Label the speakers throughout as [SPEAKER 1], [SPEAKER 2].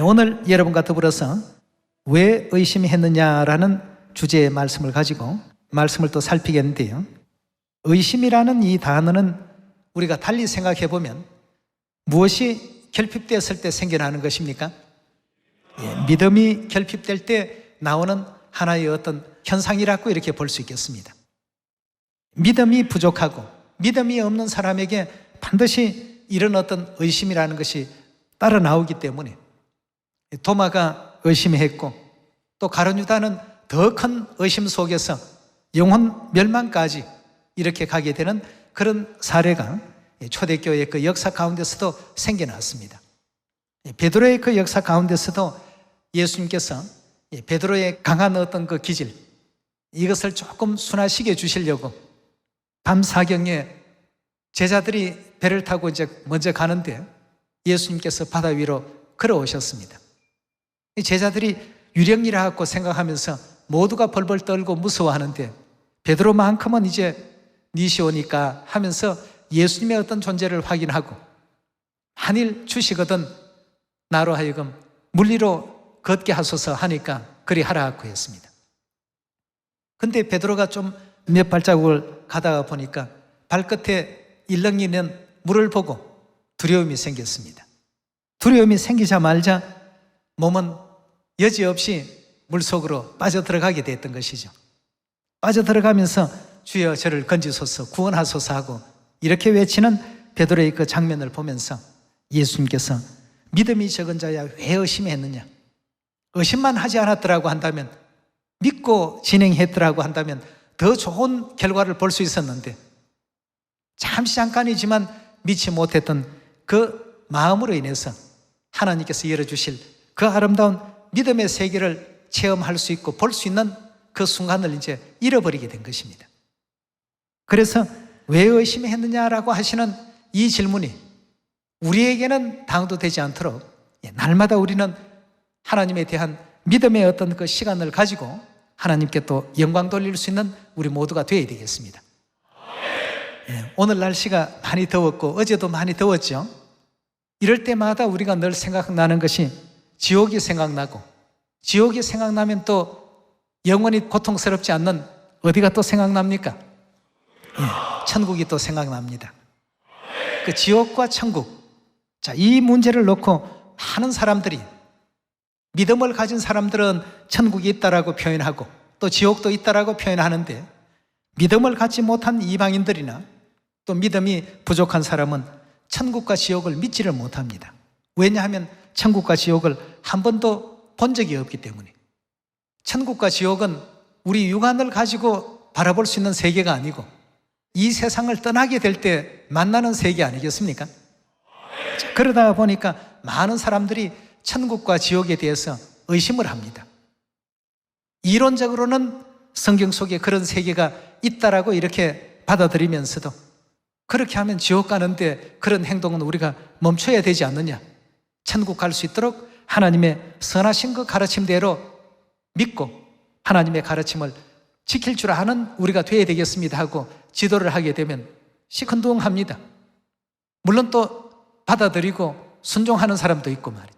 [SPEAKER 1] 오늘 여러분과 더불어서 왜 의심했느냐라는 주제의 말씀을 가지고 말씀을 또 살피겠는데요. 의심이라는 이 단어는 우리가 달리 생각해 보면 무엇이 결핍되었을 때 생겨나는 것입니까? 믿음이 결핍될 때 나오는 하나의 어떤 현상이라고 이렇게 볼 수 있겠습니다. 믿음이 부족하고 믿음이 없는 사람에게 반드시 이런 어떤 의심이라는 것이 따라 나오기 때문에 도마가 의심했고 또 가룟 유다는 더 큰 의심 속에서 영혼 멸망까지 이렇게 가게 되는 그런 사례가 초대교회의 그 역사 가운데서도 생겨났습니다. 베드로의 그 역사 가운데서도 예수님께서 베드로의 강한 어떤 그 기질, 이것을 조금 순화시켜 주시려고 밤 사경에 제자들이 배를 타고 이제 먼저 가는데 예수님께서 바다 위로 걸어오셨습니다. 제자들이 유령이라 하고 생각하면서 모두가 벌벌 떨고 무서워하는데 베드로만큼은 이제 니시오니까 하면서 예수님의 어떤 존재를 확인하고 만일 주시거든 나로 하여금 물리로 걷게 하소서 하니까 그리 하라고 했습니다. 근데 베드로가 좀 몇 발자국을 가다가 보니까 발끝에 일렁이는 물을 보고 두려움이 생겼습니다. 두려움이 생기자마자 몸은 여지없이 물속으로 빠져들어가게 됐던 것이죠. 빠져들어가면서 주여 저를 건지소서 구원하소서 하고 이렇게 외치는 베드로의 그 장면을 보면서 예수님께서 믿음이 적은 자야 왜 의심했느냐, 의심만 하지 않았더라고 한다면, 믿고 진행했더라고 한다면 더 좋은 결과를 볼 수 있었는데 잠깐이지만 믿지 못했던 그 마음으로 인해서 하나님께서 열어주실 그 아름다운 믿음의 세계를 체험할 수 있고 볼 수 있는 그 순간을 이제 잃어버리게 된 것입니다. 그래서 왜 의심했느냐라고 하시는 이 질문이 우리에게는 당도되지 않도록 날마다 우리는 하나님에 대한 믿음의 어떤 그 시간을 가지고 하나님께 또 영광 돌릴 수 있는 우리 모두가 되어야 되겠습니다. 오늘 날씨가 많이 더웠고 어제도 많이 더웠죠. 이럴 때마다 우리가 늘 생각나는 것이 지옥이 생각나고, 지옥이 생각나면 또 영원히 고통스럽지 않는 어디가 또 생각납니까? 천국이 또 생각납니다. 그 지옥과 천국, 자, 이 문제를 놓고 많은 사람들이, 믿음을 가진 사람들은 천국이 있다라고 표현하고 또 지옥도 있다라고 표현하는데, 믿음을 갖지 못한 이방인들이나 또 믿음이 부족한 사람은 천국과 지옥을 믿지를 못합니다. 왜냐하면 천국과 지옥을 한 번도 본 적이 없기 때문에. 천국과 지옥은 우리 육안을 가지고 바라볼 수 있는 세계가 아니고 이 세상을 떠나게 될 때 만나는 세계 아니겠습니까? 자, 그러다 보니까 많은 사람들이 천국과 지옥에 대해서 의심을 합니다. 이론적으로는 성경 속에 그런 세계가 있다라고 이렇게 받아들이면서도 그렇게 하면 지옥 가는데 그런 행동은 우리가 멈춰야 되지 않느냐, 천국 갈 수 있도록 하나님의 선하신 그 가르침대로 믿고 하나님의 가르침을 지킬 줄 아는 우리가 되어야 되겠습니다 하고 지도를 하게 되면 시큰둥합니다. 물론 또 받아들이고 순종하는 사람도 있고 말이죠.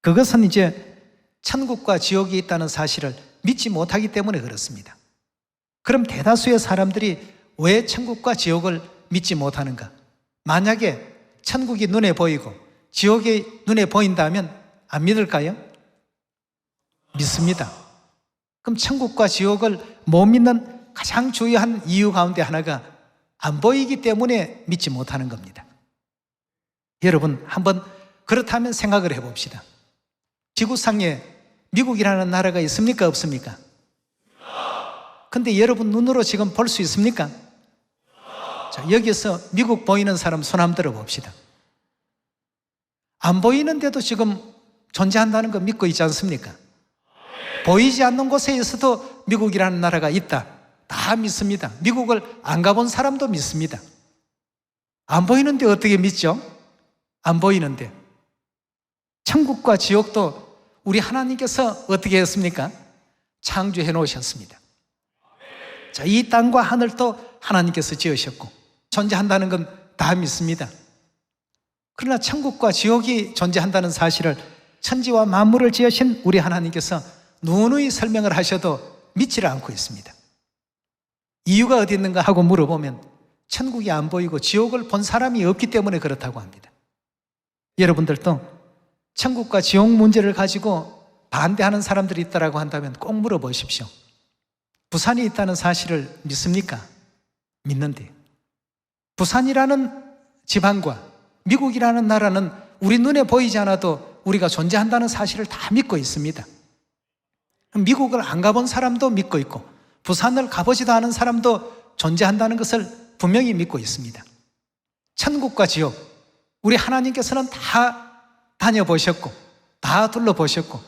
[SPEAKER 1] 그것은 이제 천국과 지옥이 있다는 사실을 믿지 못하기 때문에 그렇습니다. 그럼 대다수의 사람들이 왜 천국과 지옥을 믿지 못하는가? 만약에 천국이 눈에 보이고 지옥이 눈에 보인다면 안 믿을까요? 믿습니다. 그럼 천국과 지옥을 못 믿는 가장 중요한 이유 가운데 하나가 안 보이기 때문에 믿지 못하는 겁니다. 여러분, 한번 그렇다면 생각을 해봅시다. 지구상에 미국이라는 나라가 있습니까? 없습니까? 근데 여러분 눈으로 지금 볼 수 있습니까? 자, 여기서 미국 보이는 사람 손 한번 들어 봅시다. 안 보이는데도 지금 존재한다는 거 믿고 있지 않습니까? 보이지 않는 곳에 있어도 미국이라는 나라가 있다, 다 믿습니다. 미국을 안 가본 사람도 믿습니다. 안 보이는데 어떻게 믿죠? 안 보이는데. 천국과 지옥도 우리 하나님께서 어떻게 했습니까? 창조해 놓으셨습니다. 자, 이 땅과 하늘도 하나님께서 지으셨고 존재한다는 건 다 믿습니다. 그러나 천국과 지옥이 존재한다는 사실을 천지와 만물을 지으신 우리 하나님께서 누누이 설명을 하셔도 믿지를 않고 있습니다. 이유가 어디 있는가 하고 물어보면 천국이 안 보이고 지옥을 본 사람이 없기 때문에 그렇다고 합니다. 여러분들도 천국과 지옥 문제를 가지고 반대하는 사람들이 있다고 한다면 꼭 물어보십시오. 부산이 있다는 사실을 믿습니까? 믿는데 부산이라는 지방과 미국이라는 나라는 우리 눈에 보이지 않아도 우리가 존재한다는 사실을 다 믿고 있습니다. 미국을 안 가본 사람도 믿고 있고 부산을 가보지도 않은 사람도 존재한다는 것을 분명히 믿고 있습니다. 천국과 지옥, 우리 하나님께서는 다 다녀보셨고 다 둘러보셨고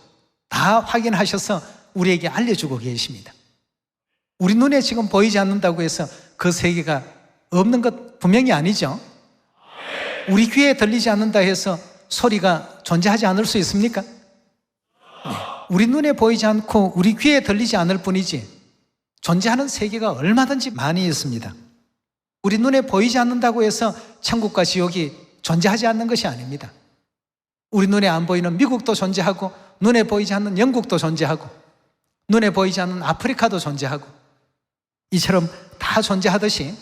[SPEAKER 1] 다 확인하셔서 우리에게 알려주고 계십니다. 우리 눈에 지금 보이지 않는다고 해서 그 세계가 없는 것 분명히 아니죠. 우리 귀에 들리지 않는다 해서 소리가 존재하지 않을 수 있습니까? 네. 우리 눈에 보이지 않고 우리 귀에 들리지 않을 뿐이지 존재하는 세계가 얼마든지 많이 있습니다. 우리 눈에 보이지 않는다고 해서 천국과 지옥이 존재하지 않는 것이 아닙니다. 우리 눈에 안 보이는 미국도 존재하고 눈에 보이지 않는 영국도 존재하고 눈에 보이지 않는 아프리카도 존재하고 이처럼 다 존재하듯이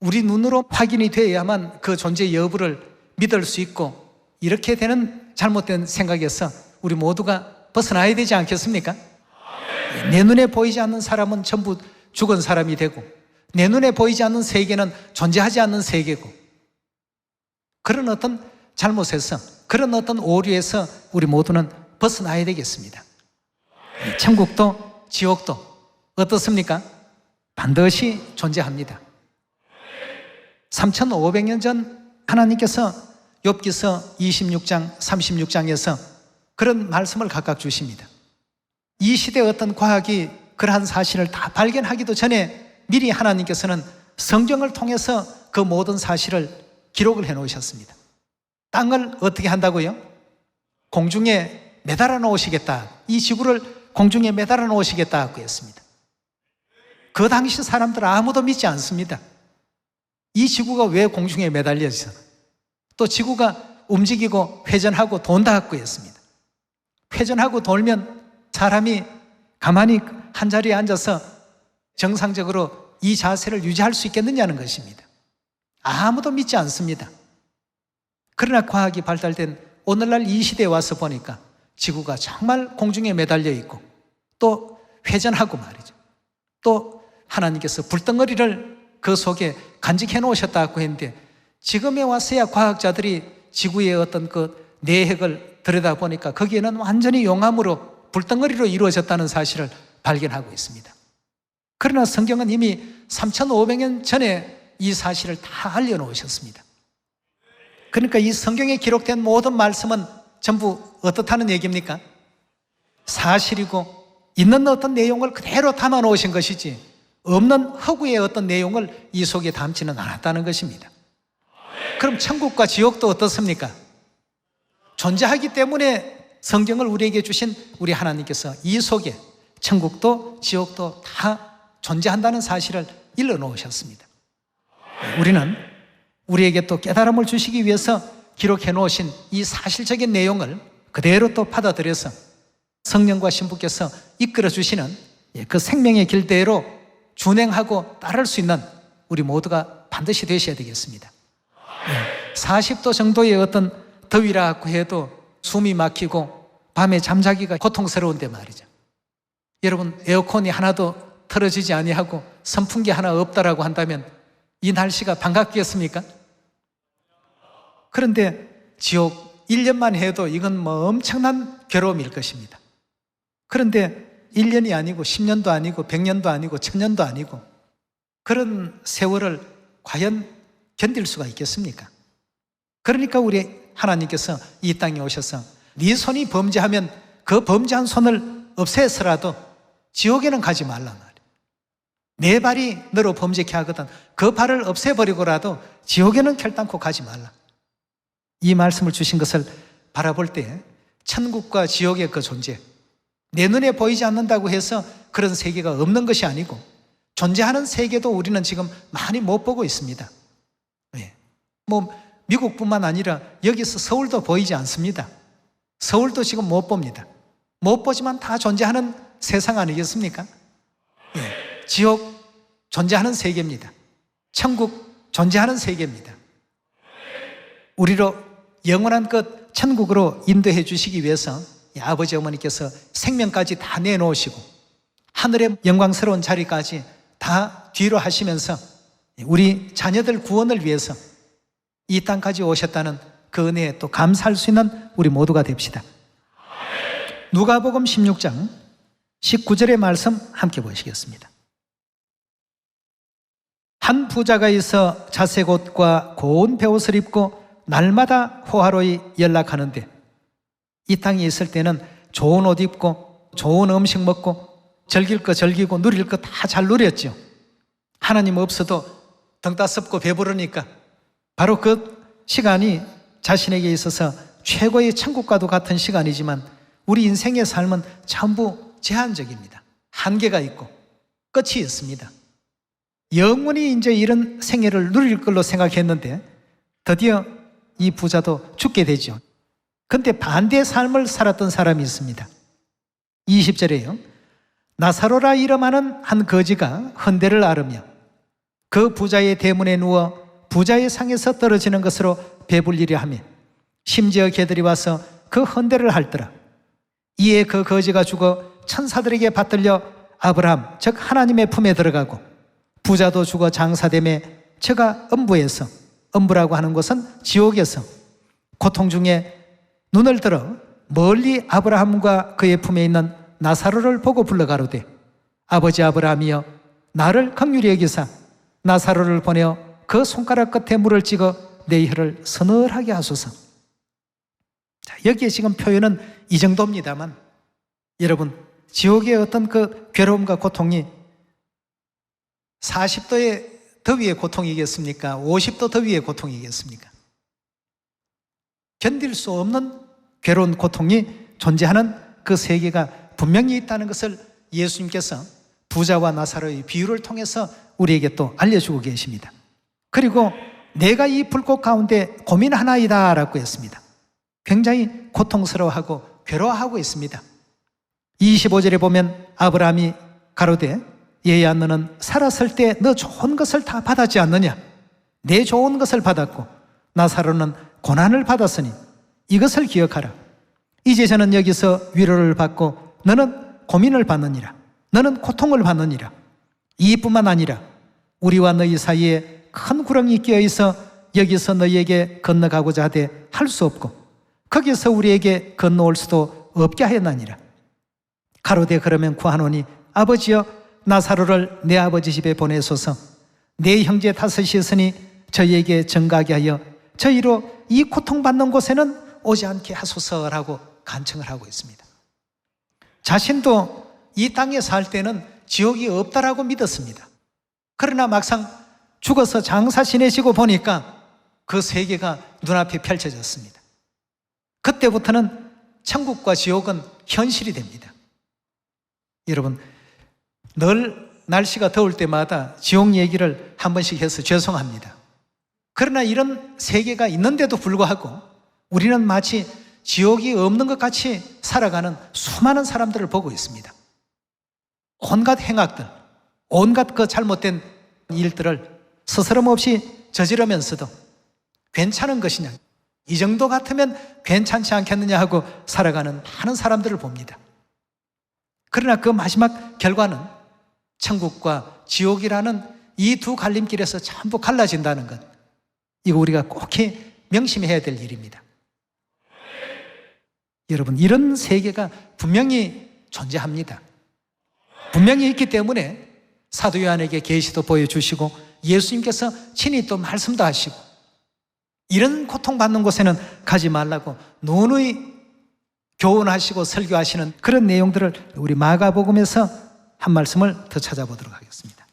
[SPEAKER 1] 우리 눈으로 확인이 되어야만 그 존재 여부를 믿을 수 있고 이렇게 되는 잘못된 생각에서 우리 모두가 벗어나야 되지 않겠습니까? 내 눈에 보이지 않는 사람은 전부 죽은 사람이 되고 내 눈에 보이지 않는 세계는 존재하지 않는 세계고 그런 어떤 잘못에서 그런 어떤 오류에서 우리 모두는 벗어나야 되겠습니다. 천국도 지옥도 어떻습니까? 반드시 존재합니다. 3500년 전 하나님께서 욥기서 26장, 36장에서 그런 말씀을 각각 주십니다. 이 시대의 어떤 과학이 그러한 사실을 다 발견하기도 전에 미리 하나님께서는 성경을 통해서 그 모든 사실을 기록을 해 놓으셨습니다. 땅을 어떻게 한다고요? 공중에 매달아 놓으시겠다. 이 지구를 공중에 매달아 놓으시겠다고 했습니다. 그 당시 사람들 아무도 믿지 않습니다. 이 지구가 왜 공중에 매달려 있어? 또 지구가 움직이고 회전하고 돈다고 했습니다. 회전하고 돌면 사람이 가만히 한 자리에 앉아서 정상적으로 이 자세를 유지할 수 있겠느냐는 것입니다. 아무도 믿지 않습니다. 그러나 과학이 발달된 오늘날 이 시대에 와서 보니까 지구가 정말 공중에 매달려 있고 또 회전하고 말이죠. 또 하나님께서 불덩어리를 그 속에 간직해 놓으셨다고 했는데 지금에 와서야 과학자들이 지구의 어떤 그 내핵을 들여다보니까 거기에는 완전히 용암으로 불덩어리로 이루어졌다는 사실을 발견하고 있습니다. 그러나 성경은 이미 3500년 전에 이 사실을 다 알려놓으셨습니다. 그러니까 이 성경에 기록된 모든 말씀은 전부 어떻다는 얘기입니까? 사실이고 있는 어떤 내용을 그대로 담아 놓으신 것이지 없는 허구의 어떤 내용을 이 속에 담지는 않았다는 것입니다. 그럼 천국과 지옥도 어떻습니까? 존재하기 때문에 성경을 우리에게 주신 우리 하나님께서 이 속에 천국도 지옥도 다 존재한다는 사실을 일러 놓으셨습니다. 우리는 우리에게 또 깨달음을 주시기 위해서 기록해 놓으신 이 사실적인 내용을 그대로 또 받아들여서 성령과 신부께서 이끌어 주시는 그 생명의 길대로 준행하고 따를 수 있는 우리 모두가 반드시 되셔야 되겠습니다. 40도 정도의 어떤 더위라고 해도 숨이 막히고 밤에 잠자기가 고통스러운데 말이죠. 여러분 에어컨이 하나도 틀어지지 아니하고 선풍기 하나 없다라고 한다면 이 날씨가 반갑겠습니까? 그런데 지옥 1년만 해도 이건 뭐 엄청난 괴로움일 것입니다. 그런데 1년이 아니고 10년도 아니고 100년도 아니고 1000년도 아니고 그런 세월을 과연 견딜 수가 있겠습니까? 그러니까 우리 하나님께서 이 땅에 오셔서 네 손이 범죄하면 그 범죄한 손을 없애서라도 지옥에는 가지 말란 말이에요. 내 발이 너로 범죄케 하거든 그 발을 없애버리고라도 지옥에는 결단코 가지 말라. 이 말씀을 주신 것을 바라볼 때 천국과 지옥의 그 존재, 내 눈에 보이지 않는다고 해서 그런 세계가 없는 것이 아니고 존재하는 세계도 우리는 지금 많이 못 보고 있습니다. 뭐 미국뿐만 아니라 여기서 서울도 보이지 않습니다. 서울도 지금 못 봅니다. 못 보지만 다 존재하는 세상 아니겠습니까? 예, 지옥 존재하는 세계입니다. 천국 존재하는 세계입니다. 우리로 영원한 것 천국으로 인도해 주시기 위해서 아버지 어머니께서 생명까지 다 내놓으시고 하늘의 영광스러운 자리까지 다 뒤로 하시면서 우리 자녀들 구원을 위해서 이 땅까지 오셨다는 그 은혜에 또 감사할 수 있는 우리 모두가 됩시다. 누가복음 16장 19절의 말씀 함께 보시겠습니다. 한 부자가 있어 자색 옷과 고운 베옷을 입고 날마다 호화로이 연락하는데, 이 땅에 있을 때는 좋은 옷 입고 좋은 음식 먹고 즐길 거 즐기고 누릴 거 다 잘 누렸죠. 하나님 없어도 등 따숩고 배부르니까 바로 그 시간이 자신에게 있어서 최고의 천국과도 같은 시간이지만, 우리 인생의 삶은 전부 제한적입니다. 한계가 있고 끝이 있습니다. 영원히 이제 이런 생애를 누릴 걸로 생각했는데 드디어 이 부자도 죽게 되죠. 그런데 반대의 삶을 살았던 사람이 있습니다. 20절에요. 나사로라 이름하는 한 거지가 헌대를 앓으며 그 부자의 대문에 누워 부자의 상에서 떨어지는 것으로 배불리려 하며 심지어 개들이 와서 그 헌대를 핥더라. 이에 그 거지가 죽어 천사들에게 받들려 아브라함 즉 하나님의 품에 들어가고, 부자도 죽어 장사됨에 저가 음부에서, 음부라고 하는 것은 지옥에서 고통 중에 눈을 들어 멀리 아브라함과 그의 품에 있는 나사로를 보고 불러가로되, 아버지 아브라함이여 나를 긍휼히 여기사 나사로를 보내어 그 손가락 끝에 물을 찍어 내 혀를 서늘하게 하소서. 자, 여기에 지금 표현은 이 정도입니다만, 여러분 지옥의 어떤 그 괴로움과 고통이 40도의 더위의 고통이겠습니까? 50도 더위의 고통이겠습니까? 견딜 수 없는 괴로운 고통이 존재하는 그 세계가 분명히 있다는 것을 예수님께서 부자와 나사로의 비유를 통해서 우리에게 또 알려주고 계십니다. 그리고 내가 이 불꽃 가운데 고민하나이다 라고 했습니다. 굉장히 고통스러워하고 괴로워하고 있습니다. 25절에 보면 아브라함이 가로되 얘야 너는 살았을 때 너 좋은 것을 다 받았지 않느냐? 내 좋은 것을 받았고 나사로는 고난을 받았으니 이것을 기억하라. 이제 저는 여기서 위로를 받고 너는 고민을 받느니라. 너는 고통을 받느니라. 이뿐만 아니라 우리와 너희 사이에 큰 구렁이 끼어 있어 여기서 너희에게 건너가고자 하되 할 수 없고 거기서 우리에게 건너올 수도 없게 하였나니라. 가로되 그러면 구하노니 아버지여 나사로를 내 아버지 집에 보내소서. 내 형제 다섯이 있으니 저희에게 증가하게 하여 저희로 이 고통받는 곳에는 오지 않게 하소서라고 간청을 하고 있습니다. 자신도 이 땅에 살 때는 지옥이 없다라고 믿었습니다. 그러나 막상 죽어서 장사 지내시고 보니까 그 세계가 눈앞에 펼쳐졌습니다. 그때부터는 천국과 지옥은 현실이 됩니다. 여러분 늘 날씨가 더울 때마다 지옥 얘기를 한 번씩 해서 죄송합니다. 그러나 이런 세계가 있는데도 불구하고 우리는 마치 지옥이 없는 것 같이 살아가는 수많은 사람들을 보고 있습니다. 온갖 행악들, 온갖 그 잘못된 일들을 스스럼 없이 저지르면서도 괜찮은 것이냐, 이 정도 같으면 괜찮지 않겠느냐 하고 살아가는 많은 사람들을 봅니다. 그러나 그 마지막 결과는 천국과 지옥이라는 이 두 갈림길에서 전부 갈라진다는 것, 이거 우리가 꼭 명심해야 될 일입니다. 여러분 이런 세계가 분명히 존재합니다. 분명히 있기 때문에 사도 요한에게 계시도 보여주시고 예수님께서 친히 또 말씀도 하시고 이런 고통받는 곳에는 가지 말라고 누누이 교훈하시고 설교하시는 그런 내용들을 우리 마가복음에서 한 말씀을 더 찾아보도록 하겠습니다.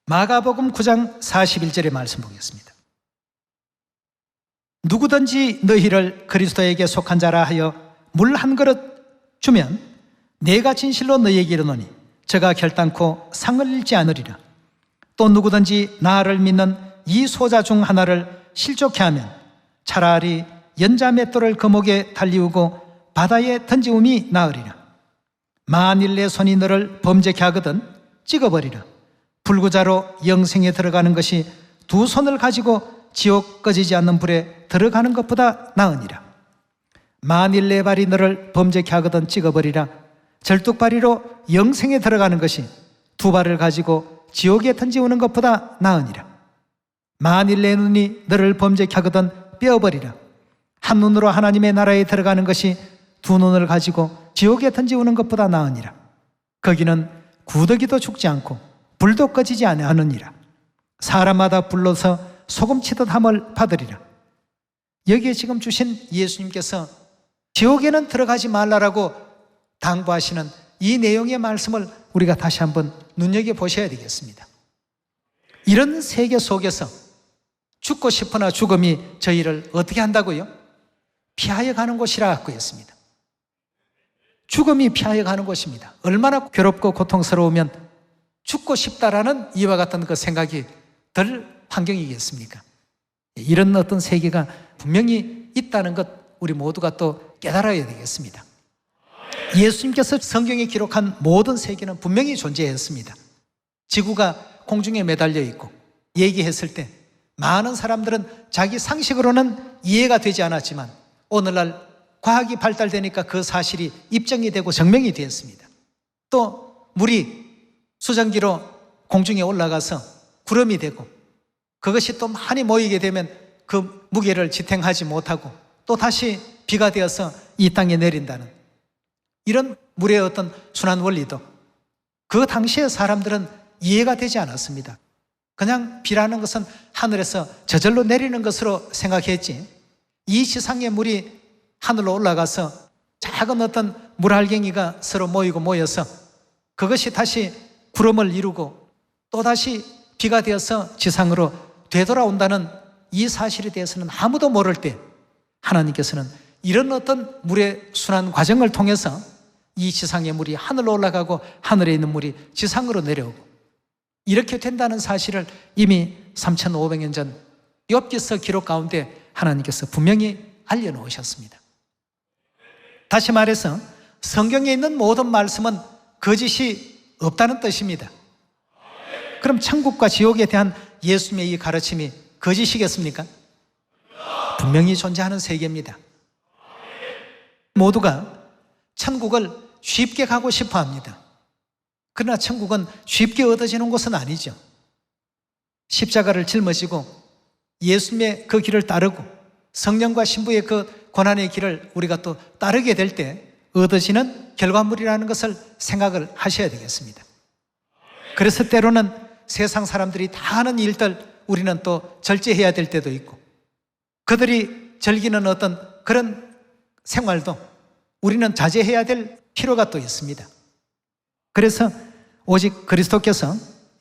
[SPEAKER 1] 마가복음 9장 41절의 말씀 보겠습니다. 누구든지 너희를 그리스도에게 속한 자라 하여 물 한 그릇 주면 내가 진실로 너희에게 이르노니 저가 결단코 상을 잃지 않으리라. 또 누구든지 나를 믿는 이 소자 중 하나를 실족해 하면 차라리 연자 맷돌을 그 목에 달리우고 바다에 던지움이 나으리라. 만일 내 손이 너를 범죄케 하거든 찍어버리라. 불구자로 영생에 들어가는 것이 두 손을 가지고 지옥 꺼지지 않는 불에 들어가는 것보다 나으니라. 만일 내 발이 너를 범죄케 하거든 찍어버리라. 절뚝발이로 영생에 들어가는 것이 두 발을 가지고 지옥에 던지우는 것보다 나으니라. 만일 내 눈이 너를 범죄케 하거든 떼어버리라. 한 눈으로 하나님의 나라에 들어가는 것이 두 눈을 가지고 지옥에 던지우는 것보다 나으니라. 거기는 구더기도 죽지 않고 불도 꺼지지 아니하느니라. 사람마다 불러서 소금치듯 함을 받으리라. 여기에 지금 주신 예수님께서 지옥에는 들어가지 말라라고 당부하시는 이 내용의 말씀을 우리가 다시 한번 눈여겨보셔야 되겠습니다. 이런 세계 속에서 죽고 싶으나 죽음이 저희를 어떻게 한다고요? 피하여 가는 곳이라고 했습니다. 죽음이 피하여 가는 곳입니다. 얼마나 괴롭고 고통스러우면 죽고 싶다라는 이와 같은 그 생각이 들 환경이겠습니까? 이런 어떤 세계가 분명히 있다는 것 우리 모두가 또 깨달아야 되겠습니다. 예수님께서 성경에 기록한 모든 세계는 분명히 존재했습니다. 지구가 공중에 매달려 있고 얘기했을 때 많은 사람들은 자기 상식으로는 이해가 되지 않았지만 오늘날 과학이 발달되니까 그 사실이 입증이 되고 증명이 되었습니다. 또 물이 수증기로 공중에 올라가서 구름이 되고 그것이 또 많이 모이게 되면 그 무게를 지탱하지 못하고 또 다시 비가 되어서 이 땅에 내린다는 이런 물의 어떤 순환 원리도 그 당시에 사람들은 이해가 되지 않았습니다. 그냥 비라는 것은 하늘에서 저절로 내리는 것으로 생각했지 이 지상의 물이 하늘로 올라가서 작은 어떤 물알갱이가 서로 모이고 모여서 그것이 다시 구름을 이루고 또다시 비가 되어서 지상으로 되돌아온다는 이 사실에 대해서는 아무도 모를 때 하나님께서는 이런 어떤 물의 순환 과정을 통해서 이 지상의 물이 하늘로 올라가고 하늘에 있는 물이 지상으로 내려오고 이렇게 된다는 사실을 이미 3,500년 전 욥기서 기록 가운데 하나님께서 분명히 알려놓으셨습니다. 다시 말해서 성경에 있는 모든 말씀은 거짓이 없다는 뜻입니다. 그럼 천국과 지옥에 대한 예수님의 이 가르침이 거짓이겠습니까? 분명히 존재하는 세계입니다. 모두가 천국을 쉽게 가고 싶어 합니다. 그러나 천국은 쉽게 얻어지는 곳은 아니죠. 십자가를 짊어지고 예수님의 그 길을 따르고 성령과 신부의 그 고난의 길을 우리가 또 따르게 될 때 얻어지는 결과물이라는 것을 생각을 하셔야 되겠습니다. 그래서 때로는 세상 사람들이 다 하는 일들 우리는 또 절제해야 될 때도 있고 그들이 즐기는 어떤 그런 생활도 우리는 자제해야 될 필요가 또 있습니다. 그래서 오직 그리스도께서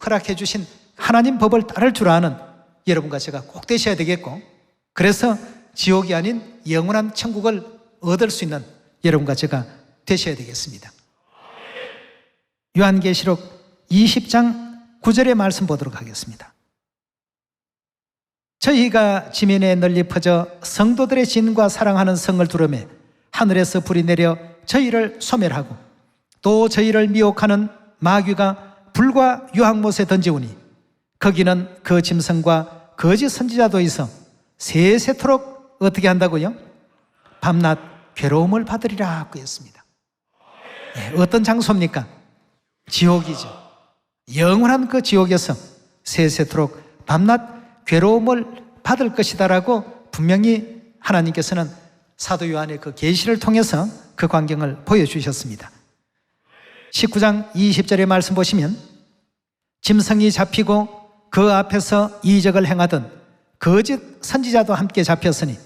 [SPEAKER 1] 허락해 주신 하나님 법을 따를 줄 아는 여러분과 제가 꼭 되셔야 되겠고 그래서 지옥이 아닌 영원한 천국을 얻을 수 있는 여러분과 제가 되셔야 되겠습니다. 요한계시록 20장 9절의 말씀 보도록 하겠습니다. 저희가 지면에 널리 퍼져 성도들의 진과 사랑하는 성을 두르매 하늘에서 불이 내려 저희를 소멸하고 또 저희를 미혹하는 마귀가 불과 유황못에 던지우니 거기는 그 짐승과 거짓 선지자도 있어 세세토록 어떻게 한다고요? 밤낮 괴로움을 받으리라고 했습니다. 어떤 장소입니까? 지옥이죠. 영원한 그 지옥에서 세세토록 밤낮 괴로움을 받을 것이다라고 분명히 하나님께서는 사도 요한의 그 계시를 통해서 그 광경을 보여주셨습니다. 19장 20절의 말씀 보시면 짐승이 잡히고 그 앞에서 이적을 행하던 거짓 선지자도 함께 잡혔으니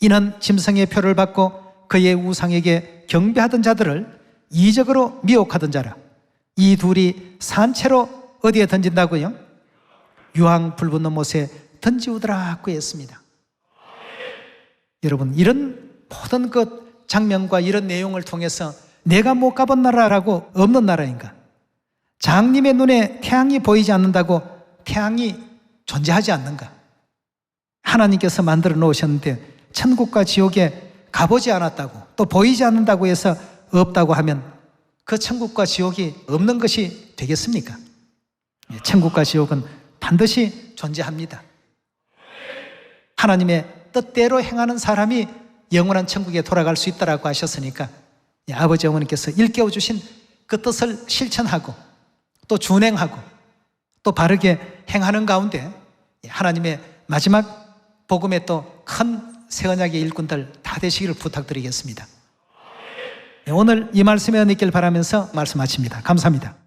[SPEAKER 1] 이는 짐승의 표를 받고 그의 우상에게 경배하던 자들을 이적으로 미혹하던 자라. 이 둘이 산채로 어디에 던진다고요? 유황 불붙는 못에 던지우더라고 했습니다. 여러분 이런 모든 그 장면과 이런 내용을 통해서 내가 못 가본 나라라고 없는 나라인가? 장님의 눈에 태양이 보이지 않는다고 태양이 존재하지 않는가? 하나님께서 만들어 놓으셨는데 천국과 지옥에 가보지 않았다고 또 보이지 않는다고 해서 없다고 하면 그 천국과 지옥이 없는 것이 되겠습니까? 천국과 지옥은 반드시 존재합니다. 하나님의 뜻대로 행하는 사람이 영원한 천국에 돌아갈 수 있다라고 하셨으니까 아버지 어머니께서 일깨워 주신 그 뜻을 실천하고 또 준행하고 또 바르게 행하는 가운데 하나님의 마지막 복음의 또 큰 새 언약의 일꾼들 다 되시기를 부탁드리겠습니다. 오늘 이 말씀에 은혜 있길 바라면서 말씀 마칩니다. 감사합니다.